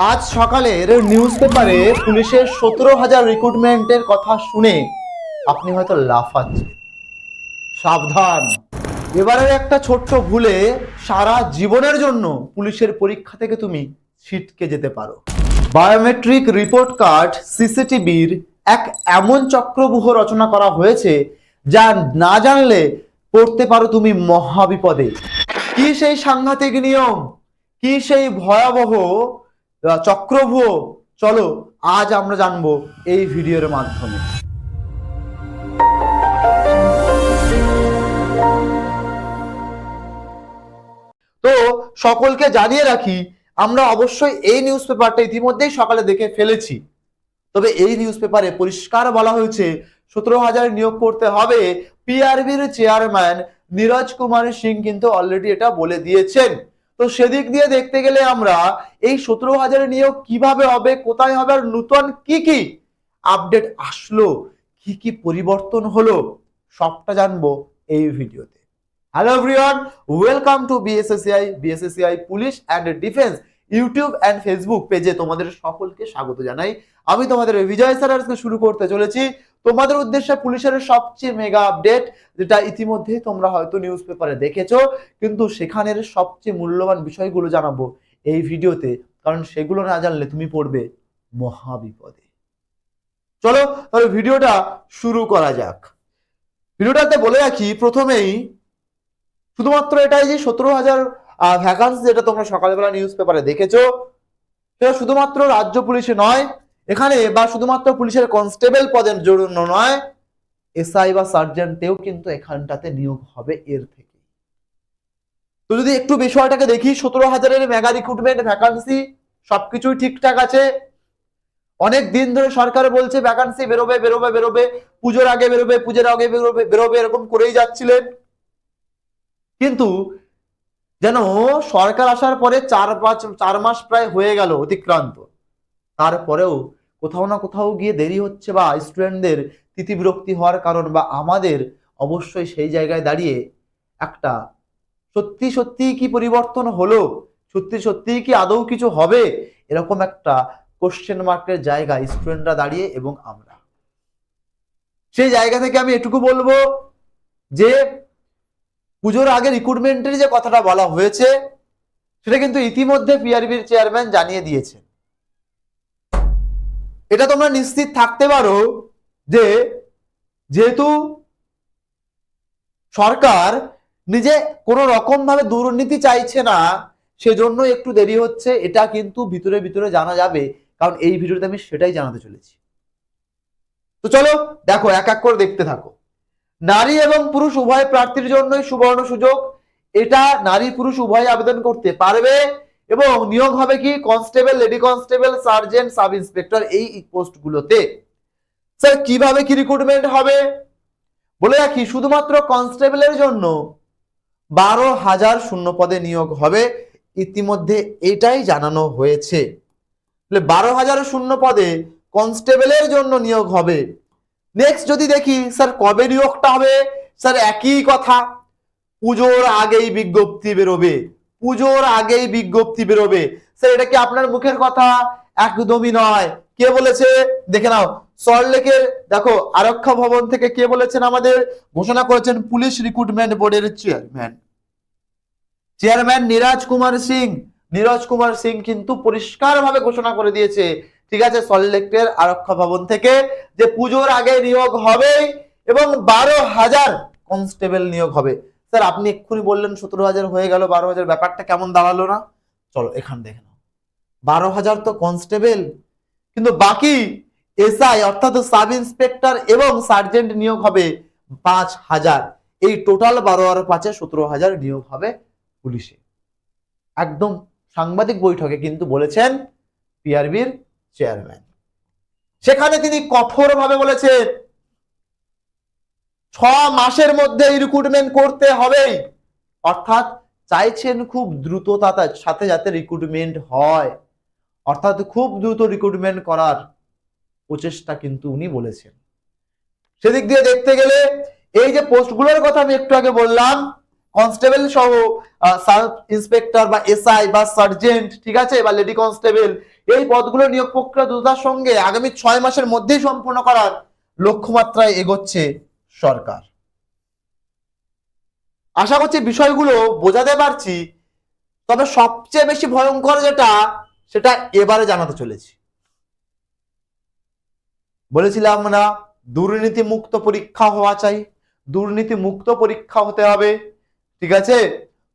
আজ সকালের নিউজ পেপারে পুলিশের 17,000 রিক্রুটমেন্টের কথা শুনে আপনি হয়তো লাফাচ্ছেন। সাবধান, এবারের একটা ছোট্ট ভুলে সারা জীবনের জন্য পুলিশের পরীক্ষা থেকে তুমি ছিটকে যেতে পারো। বায়োমেট্রিক রিপোর্ট কার্ড সিসিটিভির এক এমন চক্রব্যূহ রচনা করা হয়েছে যা না জানলে পড়তে পারো তুমি মহাবিপদে। কি সেই সাংঘাতিক নিয়ম, কি সেই ভয়াবহ চক্রব্যূহ, চলো আজ আমরা জানবো এই ভিডিওর মাধ্যমে। তো সকলকে জানিয়ে রাখি, আমরা অবশ্যই এই নিউজ পেপারটা ইতিমধ্যেই সকালে দেখে ফেলেছি। তবে এই নিউজ পেপারে পরিষ্কার বলা হয়েছে 17,000 নিয়োগ করতে হবে। পিআরবির চেয়ারম্যান নীরজ কুমার সিং কিন্তু অলরেডি এটা বলে দিয়েছেন। তো সেদিক দিয়ে দেখতে গেলে আমরা এই 17,000 নিয়োগ কিভাবে হবে, কোথায় হবে, আর নতুন কি কি আপডেট আসলো, কি কি পরিবর্তন হলো, সবটা জানবো এই ভিডিওতে। Hello everyone, welcome to BSSCI police and defence YouTube and Facebook পেজে তোমাদের সকলকে স্বাগত জানাই। আমি তোমাদের বিজয় স্যার আজকে শুরু করতে চলেছি তোমাদের উদ্দেশ্যে পুলিশের সবচেয়ে মেগা আপডেট, যেটা ইতিমধ্যে তোমরা হয়তো নিউজ পেপারে দেখেছো, কিন্তু সেখানের সবচেয়ে মূল্যবান বিষয়গুলো জানাবো এই ভিডিওতে, কারণ সেগুলো না জানলে তুমি পড়বে মহাবিপদে। চলো তাহলে ভিডিওটা শুরু করা যাক। ভিডিওটাতে বলে রাখি প্রথমেই, শুধুমাত্র এটাই যে 17,000 ভ্যাকান্সি যেটা তোমরা সকালবেলা নিউজ পেপারে দেখেছো, সেটা শুধুমাত্র রাজ্য পুলিশে নয় এখানে, বা শুধুমাত্র পুলিশের কনস্টেবল পদের জন্য নয়, এসআই বা সার্জেন্টেও কিন্তু এখানটাতে নিয়োগ হবে এর থেকে। তো যদি একটু বিষয়টাকে দেখি, 17,000-এর মেগা রিক্রুটমেন্ট ভ্যাকান্সি, সবকিছুই ঠিকঠাক আছে। অনেক দিন ধরে সরকার বলছে ভ্যাকান্সি বেরোবে বেরোবে বেরোবে, পুজোর আগে বেরোবে, পুজোর আগে বেরোবে বেরোবে, এরকম করেই যাচ্ছিলেন। কিন্তু যেন সরকার আসার পরে 4 মাস প্রায় হয়ে গেল অতিক্রান্ত, তারপরেও কোথাও না কোথাও গিয়ে দেরি হচ্ছে, বা স্টুডেন্টদের তিতিবিরক্তি হওয়ার কারণ, বা আমাদের অবশ্যই সেই জায়গায় দাঁড়িয়ে একটা সত্যি সত্যি কি পরিবর্তন হলো, সত্যি সত্যি কি আদৌ কিছু হবে, এরকম একটা কোশ্চেন মার্কের জায়গা স্টুডেন্টরা দাঁড়িয়ে এবং আমরা। সেই জায়গা থেকে আমি এটুকু বলবো যে পুজোর আগে রিক্রুটমেন্টের যে কথাটা বলা হয়েছে সেটা কিন্তু ইতিমধ্যে পিআরবির চেয়ারম্যান জানিয়ে দিয়েছেন। এটা তোমরা নিশ্চিত থাকতে পারো যে যেহেতু সরকার নিজে কোনো রকম ভাবে দুর্নীতি চাইছে না, সেজন্য একটু দেরি হচ্ছে, এটা কিন্তু ভিতরে ভিতরে জানা যাবে, কারণ এই ভিডিওতে আমি সেটাই জানাতে চলেছি। তো চলো দেখো, এক এক করে দেখতে থাকো। নারী এবং পুরুষ উভয় প্রার্থীর জন্যই সুবর্ণ সুযোগ, এটা নারী পুরুষ উভয় আবেদন করতে পারবে, এবং নিয়োগ হবে কি constable, lady constable, sergeant, sub inspector, এই পোস্টগুলোতে। স্যার কিভাবে কি রিক্রুটমেন্ট হবে বলে রাখি, শুধুমাত্র কনস্টেবলের জন্য 12,000 শূন্য পদে নিয়োগ হবে, ইতিমধ্যে এটাই জানানো হয়েছে। 12,000 শূন্য পদে কনস্টেবলের জন্য নিয়োগ হবে। নেক্সট যদি দেখি স্যার কবে নিয়োগটা হবে, স্যার একই কথা, পুজোর আগেই বিজ্ঞপ্তি বেরোবে, পুজোর আগেই বিজ্ঞপ্তি বেরোবে। স্যার এটা কি আপনার মুখের কথা? একদমই নয়। কে বলেছে দেখে নাও, সল্টলেকের দেখো আরক্ষা ভবন থেকে কে বলেছেন, আমাদের ঘোষণা করেছেন পুলিশ রিক্রুটমেন্ট বোর্ডের চেয়ারম্যান নীরজ কুমার সিং। নীরজ কুমার সিং কিন্তু পরিষ্কার ভাবে ঘোষণা করে দিয়েছে, ঠিক আছে, সল্টলেকের আরক্ষা ভবন থেকে, যে পুজোর আগে নিয়োগ হবে এবং 12,000 কনস্টেবল নিয়োগ হবে। স্যার আপনি এক্ষুনি বললেন 17,000 হয়ে গেল, 12,000 ব্যাপারটা কেমন দাঁড়ালো না? চলো এখান দেখে নাও, 12,000 তো কনস্টেবল, কিন্তু বাকি এসআই অর্থাৎ সাব ইন্সপেক্টর এবং সার্জেন্ট নিয়োগ হবে 5,000। এই টোটাল 12 আর 5-এ 17,000 নিয়োগ হবে পুলিশে। একদম সাংবাদিক বৈঠকে কিন্তু বলেছেন পিআরবির চেয়ারম্যান। সেখানে তিনি কঠোরভাবে বলেছেন 6 মাসের মধ্যে এই রিক্রুটমেন্ট করতে হবেই, অর্থাৎ চাইছেন খুব দ্রুততার সাথে যাতে রিক্রুটমেন্ট হয়, অর্থাৎ খুব দ্রুত রিক্রুটমেন্ট করার প্রচেষ্টা কিন্তু উনি বলেছেন। সেদিক দিয়ে দেখতে গেলে এই যে পোস্টগুলোর কথা আমি একটু আগে বললাম, কনস্টেবল সহ সাব ইন্সপেক্টর বা এসআই বা সার্জেন্ট, ঠিক আছে, বা লেডি কনস্টেবল, এই পদগুলো নিয়োগ প্রক্রিয়া দ্রুততার সঙ্গে আগামী 6 মাসের মধ্যেই সম্পূর্ণ করার লক্ষ্যমাত্রায় এগোচ্ছে সরকার। আশা করছি বিষয়গুলো বোঝাতে পারছি। তবে সবচেয়ে বেশি ভয়ঙ্কর যেটা, সেটা এবারে জানাতে চলেছি। বলেছিলাম না দুর্নীতি মুক্ত পরীক্ষা হওয়া চাই, দুর্নীতি মুক্ত পরীক্ষা হতে হবে, ঠিক আছে।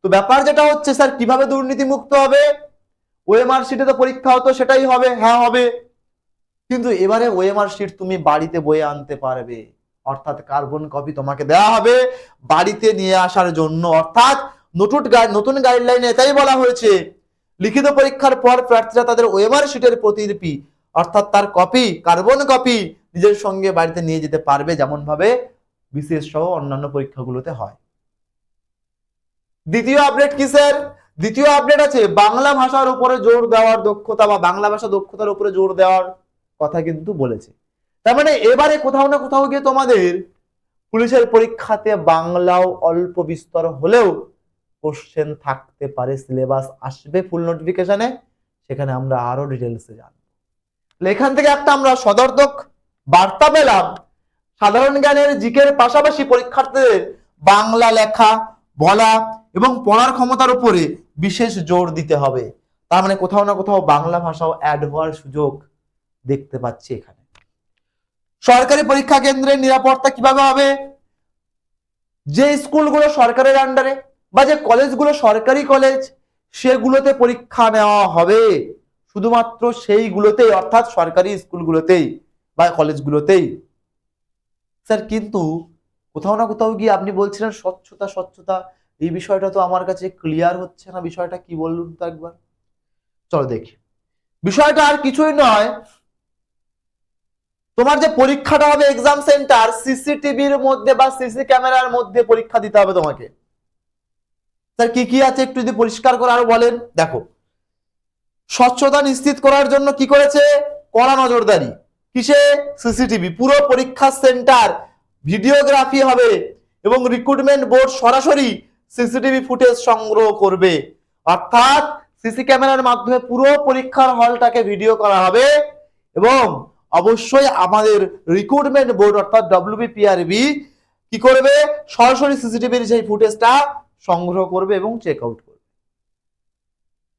তো ব্যাপার যেটা হচ্ছে, স্যার কিভাবে দুর্নীতি মুক্ত হবে? ওএমআর শিটে তো পরীক্ষা হতো, সেটাই হবে, হ্যাঁ হবে, কিন্তু এবারে ওএমআর শিট তুমি বাড়িতে বয়ে আনতে পারবে, অর্থাৎ কার্বন কপি তোমাকে দেওয়া হবে বাড়িতে নিয়ে আসার জন্য। অর্থাৎ নতুন গাইডলাইনে এটাই বলা হয়েছে, লিখিত পরীক্ষার পর প্রার্থীরা তাদের ওএমআর শিটের প্রতিলিপি অর্থাৎ তার কপি, কার্বন কপি নিজের সঙ্গে বাড়িতে নিয়ে যেতে পারবে, যেমন ভাবে বিসিএস সহ অন্যান্য পরীক্ষাগুলোতে হয়। দ্বিতীয় আপডেট কি স্যার? দ্বিতীয় আপডেট আছে বাংলা ভাষার উপরে জোর দেওয়ার দক্ষতা বা বাংলা ভাষা দক্ষতার উপরে জোর দেওয়ার কথা কিন্তু বলেছে। তার মানে এবারে কোথাও না কোথাও গিয়ে তোমাদের পুলিশের পরীক্ষাতে বাংলাও অল্প বিস্তর হলেও কোশ্চেন থাকতে পারে, সিলেবাস আসবে ফুল নোটিফিকেশনে, সেখানে আমরা আরো ডিটেলসে জানবো। এখান থেকে একটা আমরা সদর্থক বার্তা পেলাম, সাধারণ জ্ঞানের জিকের পাশাপাশি পরীক্ষার্থীদের বাংলা লেখা, বলা এবং পড়ার ক্ষমতার উপরে বিশেষ জোর দিতে হবে। তার মানে কোথাও না কোথাও বাংলা ভাষাও অ্যাড হওয়ার সুযোগ দেখতে পাচ্ছি এখানে। সরকারি পরীক্ষা কেন্দ্রের নিরাপত্তা কিভাবে হবে? যে স্কুলগুলো সরকারের আন্ডারে বা যে কলেজগুলো সরকারি কলেজ, সেগুলোতে পরীক্ষা নেওয়া হবে শুধুমাত্র সেইগুলোতেই, অর্থাৎ সরকারি স্কুলগুলোতেই বা কলেজগুলোতেই। স্যার কিন্তু কোথাও না কোথাও গিয়ে আপনি বলছিলেন স্বচ্ছতা স্বচ্ছতা, এই বিষয়টা তো আমার কাছে ক্লিয়ার হচ্ছে না, বিষয়টা কি বলুন তো একবার। চলো দেখি, বিষয়টা আর কিছুই নয়, তোমার যে পরীক্ষাটা হবে এক্সাম সেন্টার সিসিটিভির মধ্যে বা সিসি ক্যামেরার মধ্যে পরীক্ষা দিতে হবে তোমাকে। স্যার কি কি আছে একটু যদি পরিষ্কার করে আরো বলেন। দেখো, স্বচ্ছতা নিশ্চিত করার জন্য কি করেছে? কড়া নজরদারি। কিসে? সিসিটিভি। পুরো পরীক্ষা সেন্টার ভিডিওগ্রাফি হবে এবং রিক্রুটমেন্ট বোর্ড সরাসরি সিসিটিভি ফুটেজ সংগ্রহ করবে, অর্থাৎ সিসি ক্যামেরার মাধ্যমে পুরো পরীক্ষার হলটাকে ভিডিও করা হবে এবং অবশ্যই আমাদের রিক্রুটমেন্ট বোর্ড অর্থাৎ ডব্লিউবিপিআরবি কি করবে? সরাসরি সিসিটিভির সেই ফুটেজটা সংগ্রহ করবে এবং চেক আউট করবে।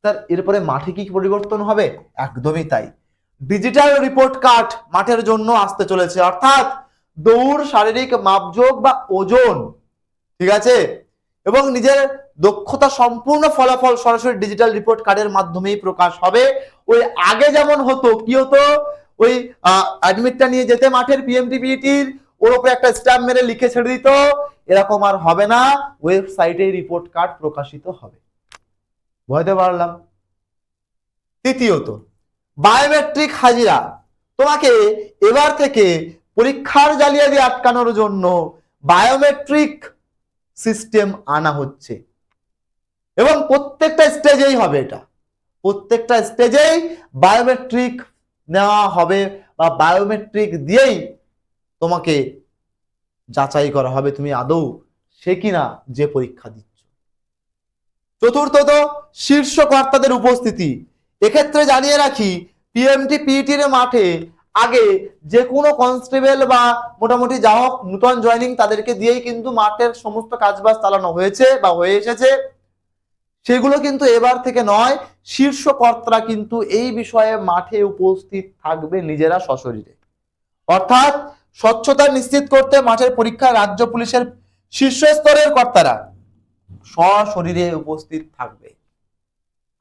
স্যার এরপরে মাঠে কি পরিবর্তন হবে? একদমই তাই, ডিজিটাল রিপোর্ট কার্ড মাঠের জন্য আসতে চলেছে, অর্থাৎ দৌড়, শারীরিক মাপযোগ বা ওজন, ঠিক আছে, এবং নিজের দক্ষতা সম্পূর্ণ ফলাফল সরাসরি ডিজিটাল রিপোর্ট কার্ডের মাধ্যমেই প্রকাশ হবে। ওই আগে যেমন হতো, কি হতো, ওই অ্যাডমিটটা নিয়ে যেতে মাঠের পিএমটিপিটির, ওর উপরে একটা স্ট্যাম্প মেরে লিখে ছেড়ে দিত, এরকম আর হবে না, ওয়েবসাইটে রিপোর্ট কার্ড প্রকাশিত হবে। বুঝতে পারলাম। তৃতীয়ত বায়োমেট্রিক হাজিরা। তোমাকে এবার থেকে পরীক্ষার জালিয়াতি আটকানোর জন্য বায়োমেট্রিক সিস্টেম আনা হচ্ছে এবং প্রত্যেকটা স্টেজেই হবে, এটা প্রত্যেকটা স্টেজেই বায়োমেট্রিক নেওয়া হবে বা বায়োমেট্রিক দিয়েই তোমাকে যাচাই করা হবে তুমি আদৌ সে কিনা যে পরীক্ষা দিচ্ছ। চতুর্থত শীর্ষ কর্তাদের উপস্থিতি। এক্ষেত্রে জানিয়ে রাখি, পিএমটি পিইটির মাঠে আগে যে কোনো কনস্টেবল বা মোটামুটি যা হোক নতুন জয়েনিং তাদেরকে দিয়েই কিন্তু মাঠের সমস্ত কাজবাজ চালানো হয়েছে বা হয়ে এসেছে, সেগুলো কিন্তু এবার থেকে নয়, শীর্ষ কর্তারা কিন্তু এই বিষয়ে মাঠে উপস্থিত থাকবে নিজেরা সশরীরে, অর্থাৎ স্বচ্ছতা নিশ্চিত করতে মাঠের পরীক্ষায় রাজ্য পুলিশের শীর্ষ স্তরের কর্তারা সশরীরে উপস্থিত থাকবে।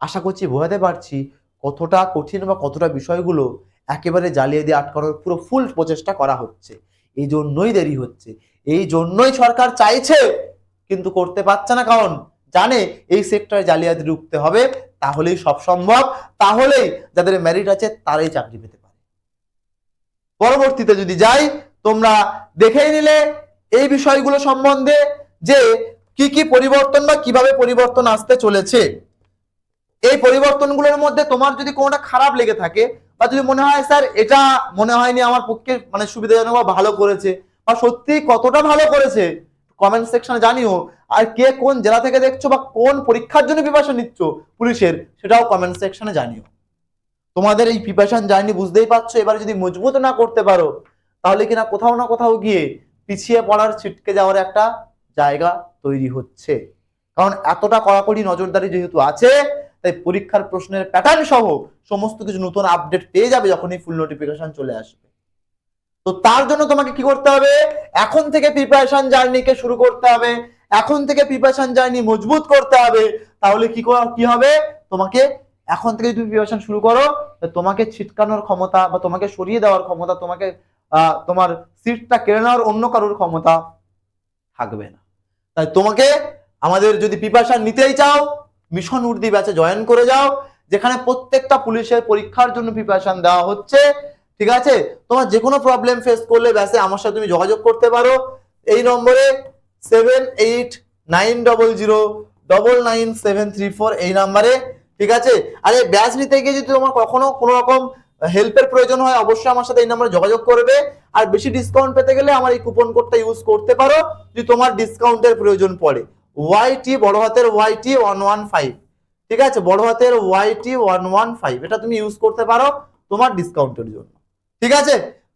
আশা করছি বোঝাতে পারছি কতটা কঠিন বা কতটা বিষয়গুলো একেবারে জ্বালিয়ে দিয়ে আটকানোর পুরো ফুল প্রচেষ্টা করা হচ্ছে। এই জন্যই দেরি হচ্ছে, এই জন্যই সরকার চাইছে কিন্তু করতে পারছে না, কারণ জানে এই সেক্টরে জালিয়াতি রুখতে হবে, তাহলেই সব সম্ভব, তাহলেই যাদের মেরিট আছে তারাই চাকরি পেতে পারে। পরবর্তীতে যদি যাই, তোমরা দেখেই নিলে এই বিষয়গুলো সম্বন্ধে যে কি কি পরিবর্তন বা কিভাবে পরিবর্তন আসতে চলেছে। এই পরিবর্তনগুলোর মধ্যে তোমার যদি কোনোটা খারাপ লেগে থাকে বা যদি মনে হয় স্যার এটা মনে হয়নি আমার পক্ষে মানে সুবিধাজনক বা ভালো করেছে, বা সত্যি কতটা ভালো করেছে কমেন্ট সেকশনে জানিও, আর কে কোন জেলা থেকে দেখছো বা কোন পরীক্ষার জন্য প্রিপারেশন নিচ্ছ পুলিশের, সেটাও কমেন্ট সেকশনে জানিও। তোমাদের এই প্রিপারেশন জার্নি বুঝতেই পারছো, এবারে যদি মজবুত না করতে পারো তাহলে কিনা কোথাও না কোথাও গিয়ে পিছিয়ে পড়ার, ছিটকে যাওয়ার একটা জায়গা তৈরি হচ্ছে। কারণ এতটা কড়াকড়ি নজরদারি যেহেতু আছে, তাই পরীক্ষার প্রশ্নের প্যাটার্ন সহ সমস্ত কিছু নতুন আপডেট পেয়ে যাবে যখনই ফুল নোটিফিকেশন চলে আসবে। তো তার জন্য তোমাকে কি করতে হবে, এখন থেকে প্রিপারেশন জার্নিকে শুরু করতে হবে, এখন থেকে প্রিপারেশন জার্নি মজবুত করতে হবে। তাহলে কি হবে, তোমাকে এখন থেকে যদি প্রিপারেশন শুরু করো, তোমাকে ছিটকানোর ক্ষমতা বা তোমাকে সরিয়ে দেওয়ার ক্ষমতা, তোমাকে তোমার সিটটা কেড়ে নেওয়ার অন্য কারোর ক্ষমতা থাকবে না। তাই তোমাকে আমাদের যদি প্রিপারেশন নিতেই চাও, মিশন উর্দি ব্যাচে জয়েন করে যাও, যেখানে প্রত্যেকটা পুলিশের পরীক্ষার জন্য প্রিপারেশন দেওয়া হচ্ছে। ঠিক আছে, তোমার যে কোনো প্রবলেম ফেস করলে ব্যাসে আমার সাথে তুমি যোগাযোগ করতে পারো এই নম্বরে 7890099734 এই নাম্বারে। ঠিক আছে, আর এই ব্যাচ নিতে গিয়ে যদি তোমার কখনো কোনো রকম হেল্পের প্রয়োজন হয়, অবশ্যই আমার সাথে এই নাম্বারে যোগাযোগ করবে। আর বেশি ডিসকাউন্ট পেতে গেলে আমার এই কুপন কোডটা ইউজ করতে পারো যদি তোমার ডিসকাউন্টের প্রয়োজন পড়ে। YT বড় হাতের YT 115, ঠিক আছে, বড় হাতের YT 115, এটা তুমি ইউজ করতে পারো তোমার ডিসকাউন্টের জন্য। ঠিক আছে,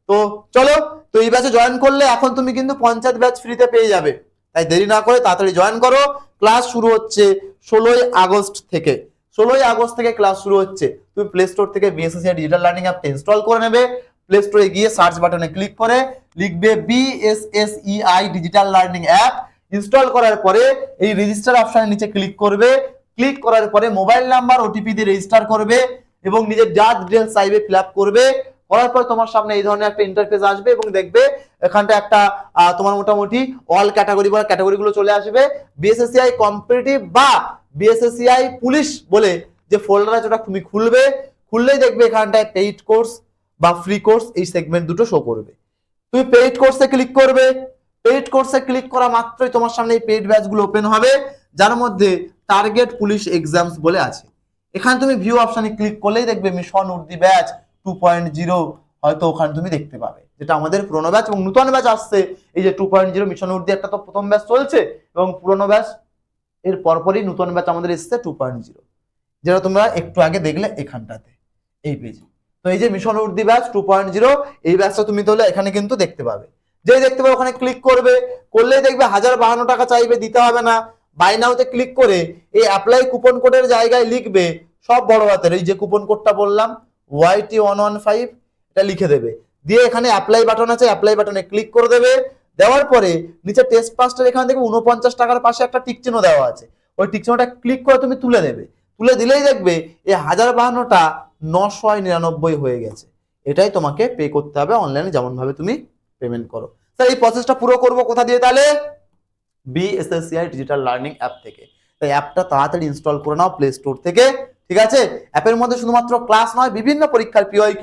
তো চলো, তো এই ব্যাচে জয়েন করলে এখন তুমি কিন্তু পঞ্চায়েত ব্যাচ ফ্রিতে পেয়ে যাবে। তাই দেরি না করে তাড়াতাড়ি জয়েন করো। ক্লাস শুরু হচ্ছে 16ই আগস্ট থেকে। 16ই আগস্ট থেকে ক্লাস শুরু হচ্ছে। তুমি প্লে স্টোর থেকে BSSCI ডিজিটাল লার্নিং অ্যাপটা ইনস্টল করে নেবে। প্লে স্টোরে গিয়ে সার্চ বাটনে ক্লিক করে লিখবে BSSCI digital learning app. Install করার পরে এই রেজিস্টার অপশনের নিচে ক্লিক করবে। ক্লিক করার পরে মোবাইল নাম্বার OTP দিয়ে রেজিস্টার করবে এবং নিজের যা ডিটেইলস চাইবে ফিল আপ করবে। করার পর তোমার সামনে এই ধরনের একটা ইন্টারফেস আসবে এবং দেখবে এখানটা একটা তোমার মোটামুটি অল ক্যাটাগরি বা ক্যাটাগরিগুলো চলে আসবে। BSSCI কম্পিটিটিভ বা BSSCI পুলিশ বলে যে ফোল্ডার আছে ওটা তুমি খুলবে। খুললেই দেখবে এখানটায় পেইড কোর্স বা ফ্রি কোর্স এই সেগমেন্ট দুটো শো করবে। তুমি পেইড কোর্সে ক্লিক করবে। পেইড কোর্সে ক্লিক করা মাত্রই তোমার সামনে এই পেইড ব্যাচগুলো ওপেন হবে, যার মধ্যে টার্গেট পুলিশ এক্সামস বলে আছে। এখানে তুমি ভিউ অপশনে ক্লিক করলেই দেখবে মিশন উর্দি ব্যাচ 2.0 হয়তো ওখানে তুমি দেখতে পাবে, যেটা আমাদের পুরোনো ব্যাচ এবং নতুন ব্যাচ আসছে। এই যে 2.0 মিশন উর্দি একটা তো প্রথম ব্যাচ চলছে এবং পুরোনো ব্যাচ এর পরপরই নতুন ব্যাচ আমাদের এসছে 2.0, যেটা তোমরা একটু আগে দেখলে এখানটাতে এই পেজে। তো এই যে মিশন উর্দি ব্যাচ 2.0 এই ব্যাচটা তুমি তাহলে এখানে কিন্তু দেখতে পাবে। যেই দেখতে পাবে ওখানে ক্লিক করবে, করলেই দেখবে 1052 টাকা চাইবে, দিতে হবে না। বাই নাওতে ক্লিক করে এই অ্যাপ্লাই কুপন কোডের জায়গায় লিখবে সব বড় হাতের এই যে কুপন কোডটা বললাম YT 115, এটা লিখে দেবে। দিয়ে এখানে অ্যাপ্লাই বাটন আছে, অ্যাপ্লাই বাটনে ক্লিক করে দেবে। দেওয়ার পরে নিচে টেস্ট পাসটার এখানে দেখবে 49 টাকার পাশে একটা টিক চিহ্ন দেওয়া আছে, ওই টিক চিহ্নটা ক্লিক করে তুমি তুলে দেবে। তুলে দিলেই দেখবে এই 1052টা 999 হয়ে গেছে। এটাই তোমাকে পে করতে হবে অনলাইনে, যেমন ভাবে তুমি পেমেন্ট করো। স্যার এই প্রসেসটা পুরো করবো কোথা দিয়ে, তাহলে BSSCI ডিজিটাল লার্নিং অ্যাপ থেকে। তাই অ্যাপটা তাড়াতাড়ি ইনস্টল করে নাও প্লে স্টোর থেকে। ঠিক আছে, অ্যাপের মধ্যে শুধুমাত্র ক্লাস নয়, বিভিন্ন পরীক্ষার PYQ,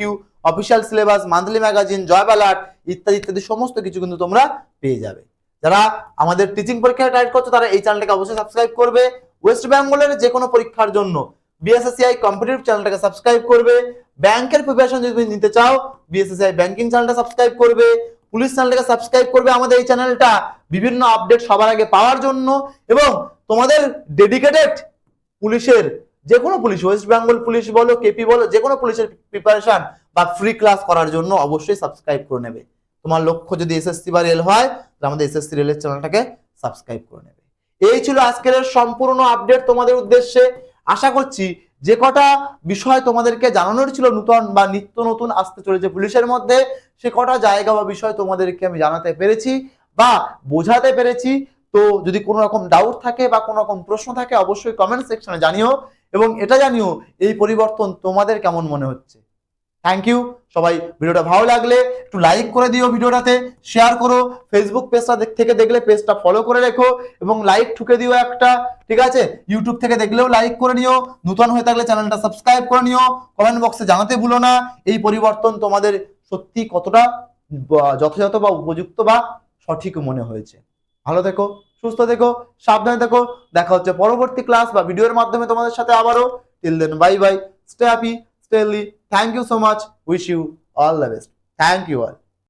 official syllabus, monthly magazine, job alert ইত্যাদি ইত্যাদি সমস্ত কিছু কিন্তু তোমরা পেয়ে যাবে। যারা আমাদের টিচিং পরীক্ষায় টাইট করছো তারা এই চ্যানেলটাকে অবশ্যই সাবস্ক্রাইব করবে। ওয়েস্ট বেঙ্গলের যে কোনো পরীক্ষার জন্য BSSCI কম্পিটিটিভ চ্যানেলটাকে সাবস্ক্রাইব করবে। ব্যাংকের প্রিপারেশন যদি তুমি নিতে চাও BSSCI ব্যাংকিং চ্যানেলটা সাবস্ক্রাইব করবে। পুলিশ চ্যানেলটাকে সাবস্ক্রাইব করবে আমাদের এই চ্যানেলটা বিভিন্ন আপডেট সবার আগে পাওয়ার জন্য। এবং তোমাদের ডেডিকেটেড পুলিশের যে কোনো পুলিশ, ওয়েস্ট বেঙ্গল পুলিশ বলো, KP বলো, যে কোনো পুলিশের প্রিপারেশন বা ফ্রি ক্লাস করার জন্য অবশ্যই সাবস্ক্রাইব করে নেবে। তোমার লক্ষ্য যদি SSC বা রেল হয় তাহলে আমাদের SSC রেলের চ্যানেলটাকে সাবস্ক্রাইব করে নেবে। এই ছিল আজকের সম্পূর্ণ আপডেট তোমাদের উদ্দেশ্যে। আশা করছি যে কটা বিষয় তোমাদেরকে জানানোর ছিল নতুন বা নিত্য নতুন আসতে চলেছে পুলিশের মধ্যে, সে কটা জায়গা বা বিষয় তোমাদেরকে আমি জানাতে পেরেছি বা বোঝাতে পেরেছি। তো যদি কোনো রকম ডাউট থাকে বা কোনো রকম প্রশ্ন থাকে অবশ্যই কমেন্ট সেকশনে জানিও এবং এটা জানিও এই পরিবর্তন তোমাদের কেমন মনে হচ্ছে। থ্যাংক ইউ সবাই। ভিডিওটা ভালো লাগলে একটু লাইক করে দিও, ভিডিওটাতে শেয়ার করো, ফেসবুক পেজটা থেকে দেখলে পেজটা ফলো করে রেখো এবং লাইক ঠুকে দিও একটা। ঠিক আছে, ইউটিউব থেকে দেখলেও লাইক করে নিও, নতুন হয়ে থাকলে চ্যানেলটা সাবস্ক্রাইব করে নিও। কমেন্ট বক্সে জানাতে ভুলো না এই পরিবর্তন তোমাদের সত্যি কতটা যথাযথ বা উপযুক্ত বা সঠিক মনে হয়েছে। ভালো থেকো, সুস্থ থেকো, সাবধানে থেকো। দেখা হচ্ছে পরবর্তী ক্লাস বা ভিডিওর মাধ্যমে তোমাদের সাথে আবারও। Till then bye bye, stay happy, stay healthy. Thank you so much. Wish you all the best. Thank you all.